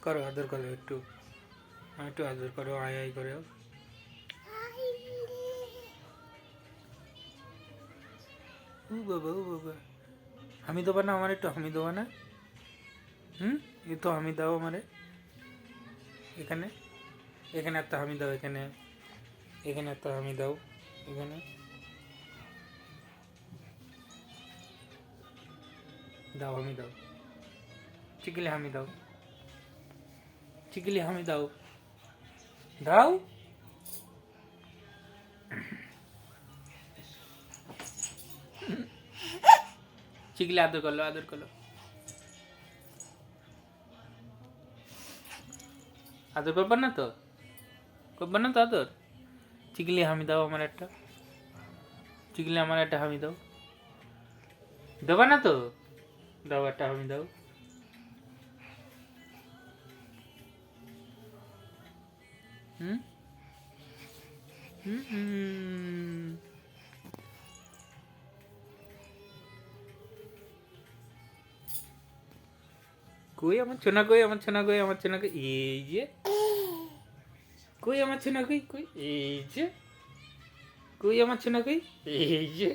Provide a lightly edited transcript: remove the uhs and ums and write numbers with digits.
করো আদর করো একটু, একটু আদর করো, আয় আয় করে। ও বাবা ও বাবা, হামি দেবা না আমার, একটু হামি দেবা না? এই তো হামি দাও আমারে, এখানে, এখানে একটা হামি দাও, এখানে, এখানে একটা হামি দাও, এখানে দাও, হামি দাও, চিকিলে হামি দাও, চিকিলে হামি দাও, দাও। চিকিলে আদর করলো, আদর করলো, আদর করবার না তো, করবার না তো আদর? চিকিলে হামি দাও আমার একটা, চিকিলে আমার একটা হামি দাও, দেবা না তো? দাও একটা হামি দাও। হুম হুম হুম। কই আমার ছোনা, কই আমার ছোনা, কই আমার ছোনা, কই এই যে, কই আমার ছোনা, কই কই এই যে, কই আমার ছোনা, কই এই যে।